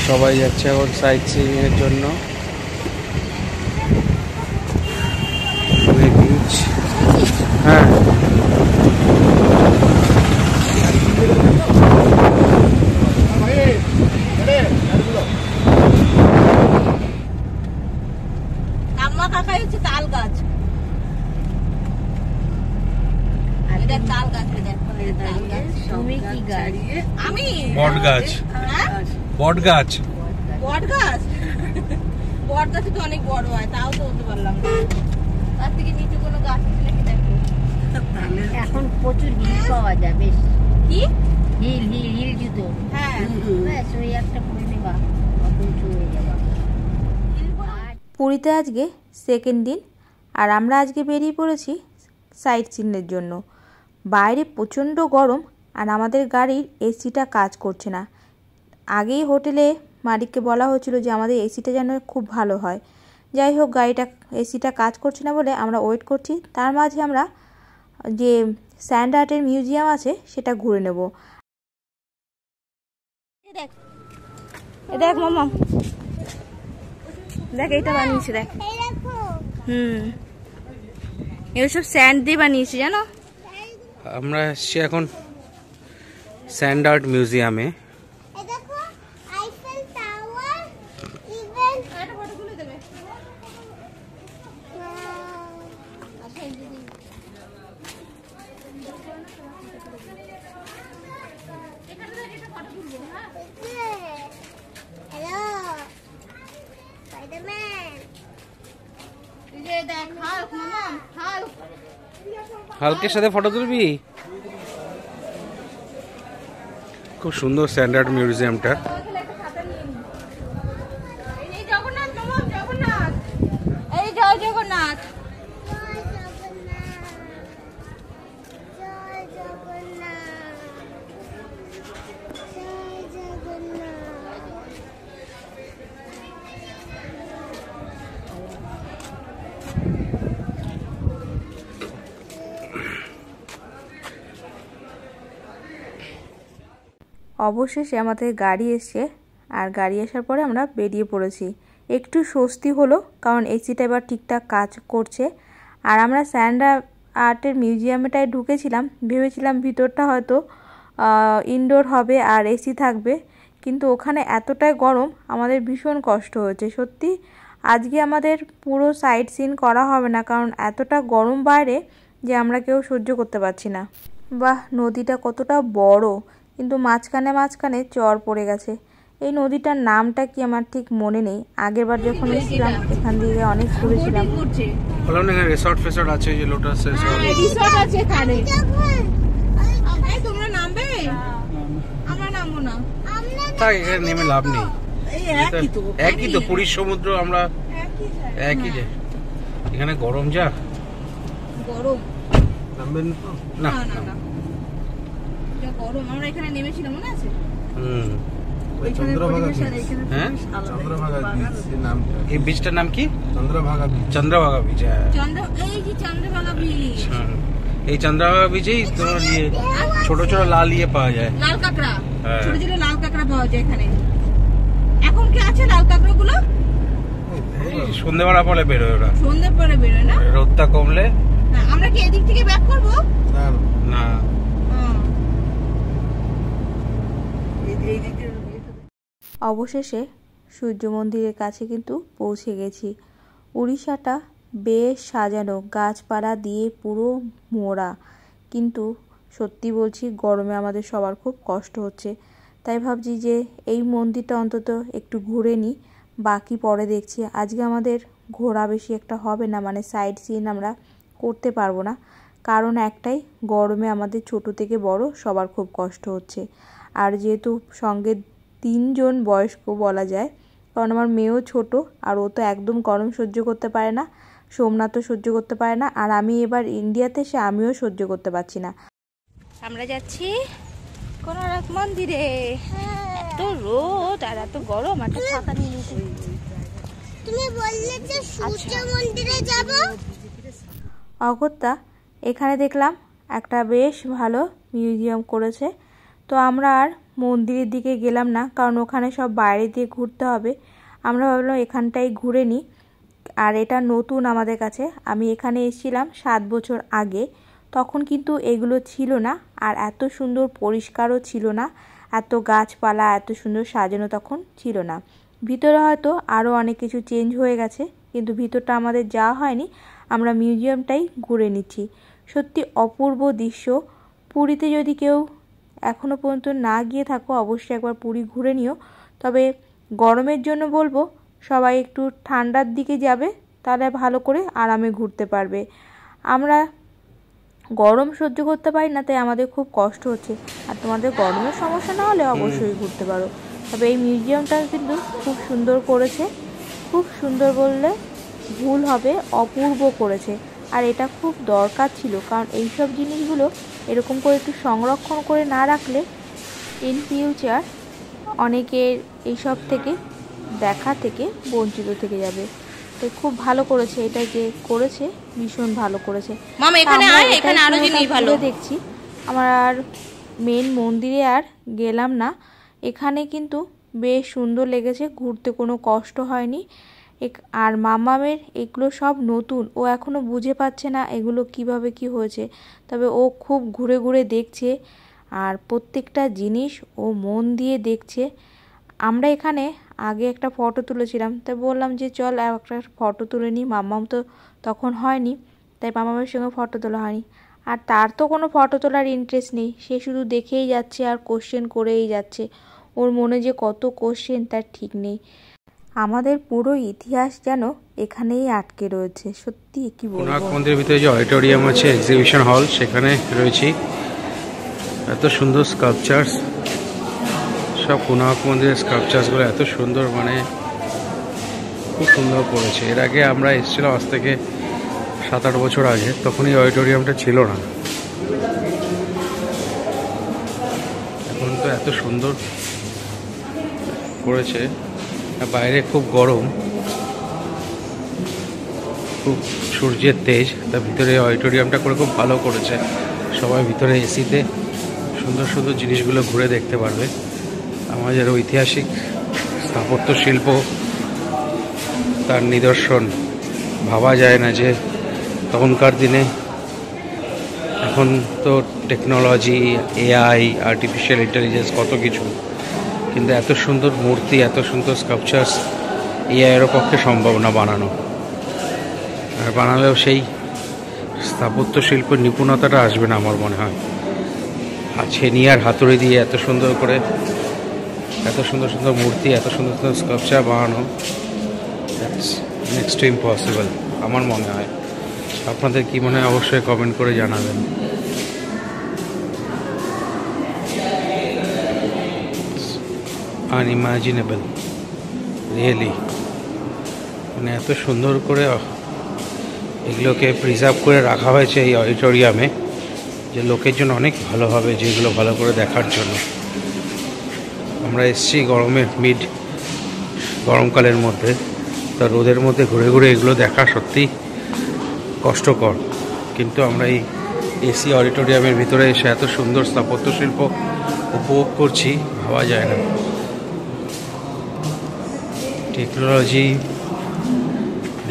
সবাই যাচ্ছে এখন সাইট সিইং এর জন্য। হ্যাঁ বট গাছ, বট গাছ, বট গাছ, বট গাছ তো অনেক বড় হয়, তাও তো বলতে পারলাম না। তার থেকে নিচে কোনো গাছ আছে নাকি দেখো। এখন প্রচুর হিল পাওয়া যায়, বেশ কি হিল হিল হিল জুতো। হ্যাঁ ব্যাস ওই একটা পরে নেবা, অত উঁচু হয়ে যাবা। পুরীতে আজকে সেকেন্ড দিন, আর আমরা আজকে বেরিয়ে পড়েছি সাইট সিনের জন্য। বাইরে প্রচণ্ড গরম, আর আমাদের গাড়ির এসিটা কাজ করছে না। আগেই হোটেলে মালিককে বলা হয়েছিল যে আমাদের এসিটা যেন খুব ভালো হয়। যাই হোক, গাড়িটা এসিটা কাজ করছে না বলে আমরা ওয়েট করছি। তার মাঝে আমরা যে স্যান্ড আর্টের মিউজিয়াম আছে সেটা ঘুরে নেব। দেখ মামা, দেখ এইটা বানিয়েছে, দেখ। এগুলো সব স্যান্ড দিয়ে বানিয়েছে, জানো। আমরা এসছি এখন স্যান্ড আর্ট মিউজিয়ামে। হালকের সাথে ফটো তুলবি? খুব সুন্দর স্যান্ড আর্ট মিউজিয়ামটা। অবশেষে আমাদের গাড়ি এসছে, আর গাড়ি আসার পরে আমরা বেরিয়ে পড়েছি। একটু স্বস্তি হলো, কারণ এসিটা এবার ঠিকঠাক কাজ করছে। আর আমরা স্যান্ড আর্টের মিউজিয়ামটায় ঢুকেছিলাম, ভেবেছিলাম ভিতরটা হয়তো ইনডোর হবে আর এসি থাকবে, কিন্তু ওখানে এতটাই গরম আমাদের ভীষণ কষ্ট হয়েছে। সত্যি আজকে আমাদের পুরো সাইট সিন করা হবে না, কারণ এতটা গরম বাইরে যে আমরা কেউ সহ্য করতে পারছি না। বাহ, নদীটা কতটা বড়, কিন্তু মাঝখানে মাঝখানে চর পড়ে গেছে। এই নদীটার নামটা কি আমার ঠিক মনে নেই। আগেরবার যখন এসেছিলাম এখান থেকে অনেক ঘুরেছিলাম। বললাম না রিসর্ট ফেসর্ট আছে, যে লোটাস রিসর্ট আছে এখানে। তোমরা নামবে? আমরা নামবো না। তাই এখানে নেমে লাভ নেই। একই তো পুরীর সমুদ্র, আমরা একই যে। এখানে গরম যা গরম, নামবেন না না গরম। আমরা এখানে নেমেছিলাম, মনে আছে? চন্দ্রভাগা বিচ। হ্যাঁ, চন্দ্রভাগা বিচ নাম। এই বিচটার নাম কি? চন্দ্রভাগা বিচ। চন্দ্রভাগা বিচ, এই যে চন্দ্রভাগা বিচ। এই চন্দ্রভাগা বিচেই তোমার ইয়ে ছোট ছোট লাল ইয়ে পাওয়া যায়, লাল কাঁকড়া। ছোট ছোট লাল কাঁকড়া পাওয়া যায় এখানে। এখন কি আছে লাল কাঁকড়া গুলো? সন্ধ্যেবেলা পরে বেরোয় ওরা। সন্ধ্যে পরে বেরোয় না, রোদটা কমলে। আমরা কি এদিক থেকে ব্যাক করবো? না, অবশেষে সূর্য মন্দিরের কাছে কিন্তু পৌঁছে গেছি। উড়িষ্যাটা বেশ সাজানো, গাছপালা দিয়ে পুরো মোড়া, কিন্তু সত্যি বলছি গরমে আমাদের সবার খুব কষ্ট হচ্ছে। তাই ভাবছি যে এই মন্দিরটা অন্তত একটু ঘুরে নিই, বাকি পরে দেখছি। আজকে আমাদের ঘোরা বেশি একটা হবে না, মানে সাইট সিন আমরা করতে পারবো না, কারণ একটাই, গরমে আমাদের ছোট থেকে বড় সবার খুব কষ্ট হচ্ছে। আর যেহেতু সঙ্গে 3 জন বয়স্ক বলা যায়, কারণ আমার মেয়েও ছোট, আর ও তো একদম গরম সহ্য করতে পারে না, সোমনাথও সহ্য করতে পারে না, আর আমি এবার ইন্ডিয়াতে এসে আমিও সহ্য করতে পারছি না। আমরা যাচ্ছি কোনারক মন্দিরে। এত রোদ আর এত গরম, একটা ছাতা নিয়ে নিয়েছি। তুমি বললে যে সূর্য মন্দিরে যাব। অগত্যা এখানে দেখলাম একটা বেশ ভালো মিউজিয়াম করেছে, তো আমরা আর মন্দিরের দিকে গেলাম না, কারণ ওখানে সব বাইরে দিয়ে ঘুরতে হবে। আমরা ভাবলাম এখানটাই ঘুরে নিই। আর এটা নতুন আমাদের কাছে। আমি এখানে এসেছিলাম 7 বছর আগে, তখন কিন্তু এগুলো ছিল না, আর এত সুন্দর পরিষ্কারও ছিল না, এত গাছপালা এত সুন্দর সাজানো তখন ছিল না। ভিতরে হয়তো আরও অনেক কিছু চেঞ্জ হয়ে গেছে, কিন্তু ভিতরটা আমাদের যাওয়া হয়নি, আমরা মিউজিয়ামটাই ঘুরে নিচ্ছি। সত্যি অপূর্ব দৃশ্য। পুরীতে যদি কেউ এখনও পর্যন্ত না গিয়ে থাকো, অবশ্যই একবার পুরী ঘুরে নিও। তবে গরমের জন্য বলবো সবাই একটু ঠান্ডার দিকে যাবে, তাহলে ভালো করে আরামে ঘুরতে পারবে। আমরা গরম সহ্য করতে পারি না, তাই আমাদের খুব কষ্ট হচ্ছে। আর তোমাদের গরমের সমস্যা না হলে অবশ্যই ঘুরতে পারো। তবে এই মিউজিয়ামটা কিন্তু খুব সুন্দর করেছে, খুব সুন্দর বললে ভুল হবে, অপূর্ব করেছে। আর এটা খুব দরকার ছিল, কারণ এইসব জিনিসগুলো এরকম করে একটু সংরক্ষণ করে না রাখলে ইন ফিউচার অনেকের এইসব থেকে দেখা থেকে বঞ্চিত থেকে যাবে। তো খুব ভালো করেছে, এটা যে করেছে ভীষণ ভালো করেছে। মামা এখানে আয়, এখানে আরো জিনিস ভালো দেখছি। আমার আর মেন মন্দিরে আর গেলাম না। এখানে কিন্তু বেশ সুন্দর লেগেছে, ঘুরতে কোনো কষ্ট হয়নি। আর মামামের এগুলো সব নতুন, ও এখনও বুঝে পাচ্ছে না এগুলো কিভাবে কি হয়েছে। তবে ও খুব ঘুরে ঘুরে দেখছে, আর প্রত্যেকটা জিনিস ও মন দিয়ে দেখছে। আমরা এখানে আগে একটা ফটো তুলেছিলাম, তাই বললাম যে চল একটা ফটো তুলে নিই। মামাম তো তখন হয়নি, তাই মামামের সঙ্গে ফটো তোলা হয়নি। আর তার তো কোনো ফটো তোলার ইন্টারেস্ট নেই, সে শুধু দেখেই যাচ্ছে আর কোশ্চেন করেই যাচ্ছে। ওর মনে যে কত কোশ্চেন তার ঠিক নেই। আমাদের পুরো ইতিহাস যেন এখানেই আটকে রয়েছে। সত্যি কি বলবো। কোণার্ক মন্দিরের ভিতরে যে অডিটোরিয়াম আছে, এক্সিবিশন হল, সেখানে রয়েছি। এত সুন্দর স্কাল্পচার্স, সব কোণার্ক মন্দিরের স্কাল্পচার্সগুলো এত সুন্দর, মানে খুব সুন্দর করেছে। এর আগে আমরা এসেছিলাম আজ থেকে 7-8 বছর আগে, তখন এই অডিটোরিয়ামটা ছিল না। এখন তো এত সুন্দর করেছে। বাইরে খুব গরম, খুব সূর্যের তেজ, তার ভিতরে অডিটোরিয়ামটা করে খুব ভালো করেছে। সবাই ভিতরে এসিতে সুন্দর সুন্দর জিনিসগুলো ঘুরে দেখতে পারবে। আমাদের ঐতিহাসিক স্থাপত্য শিল্প, তার নিদর্শন। ভাবা যায় না যে তখনকার দিনে, এখন তো টেকনোলজি, এআই, আর্টিফিশিয়াল ইন্টেলিজেন্স, কত কিছু, কিন্তু এত সুন্দর মূর্তি, এত সুন্দর স্কাল্পচার্স এআইয়ের পক্ষে সম্ভব না বানানো। আর বানালেও সেই স্থাপত্য শিল্পের নিপুণতাটা আসবে না আমার মনে হয়। ছেনি আর হাতুড়ি দিয়ে এত সুন্দর করে এত সুন্দর সুন্দর মূর্তি, এত সুন্দর সুন্দর স্কাল্পচার বানানো, নেক্সট টু ইম্পসিবল আমার মনে হয়। আপনাদের কি মনে হয় অবশ্যই কমেন্ট করে জানাবেন। আনইমাজিনেবল রিয়েলি, মানে এত সুন্দর করে এগুলোকে প্রিজার্ভ করে রাখা হয়েছে এই অডিটোরিয়ামে, যে লোকের জন্য অনেক ভালো হবে, যেগুলো ভালো করে দেখার জন্য। আমরা এসেছি গরমকালের মধ্যে, তা রোদের মধ্যে ঘুরে ঘুরে এগুলো দেখা সত্যি কষ্টকর, কিন্তু আমরা এই এসি অডিটোরিয়ামের ভিতরে এসে এত সুন্দর স্থাপত্য শিল্প উপভোগ করছি, ভাবা যায় না। টেকনোলজি,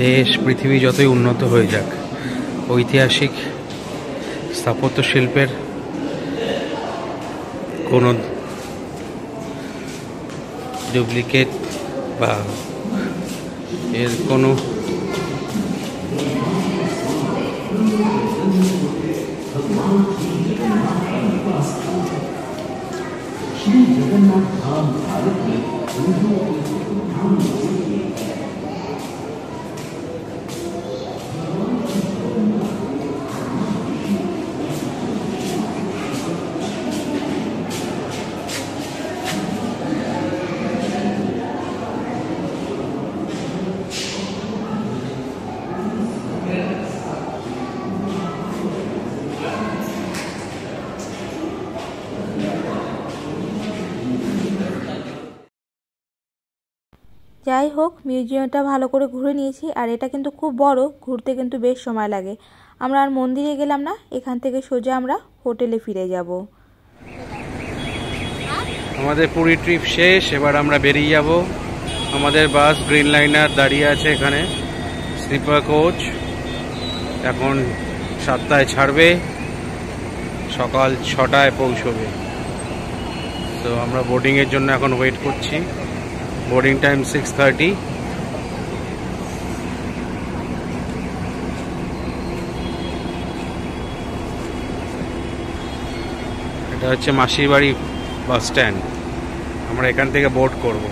দেশ, পৃথিবী যতই উন্নত হয়ে যাক, ঐতিহাসিক স্থাপত্য শিল্পের কোনো ডুপ্লিকেট বা এর কোনো যাই হোক, মিউজিয়ামটা ভালো করে ঘুরে নিয়েছি। আর এটা কিন্তু খুব বড়, ঘুরতে কিন্তু বেশ সময় লাগে। আমরা আর মন্দিরে গেলাম না, এখান থেকে সোজা আমরা হোটেলে ফিরে যাব। আমাদের পুরী ট্রিপ শেষ, এবার আমরা বেরিয়ে যাব। আমাদের বাস গ্রিন লাইনার দাঁড়িয়ে আছে এখানে, স্লিপার কোচ। এখন 7টায় ছাড়বে, সকাল 6টায় পৌঁছবে। তো আমরা বোর্ডিংয়ের জন্য এখন ওয়েট করছি। Boarding time 6:30। এটা হচ্ছে মাসির বাড়ি বাস স্ট্যান্ড। আমরা এখান থেকে বোর্ড করব।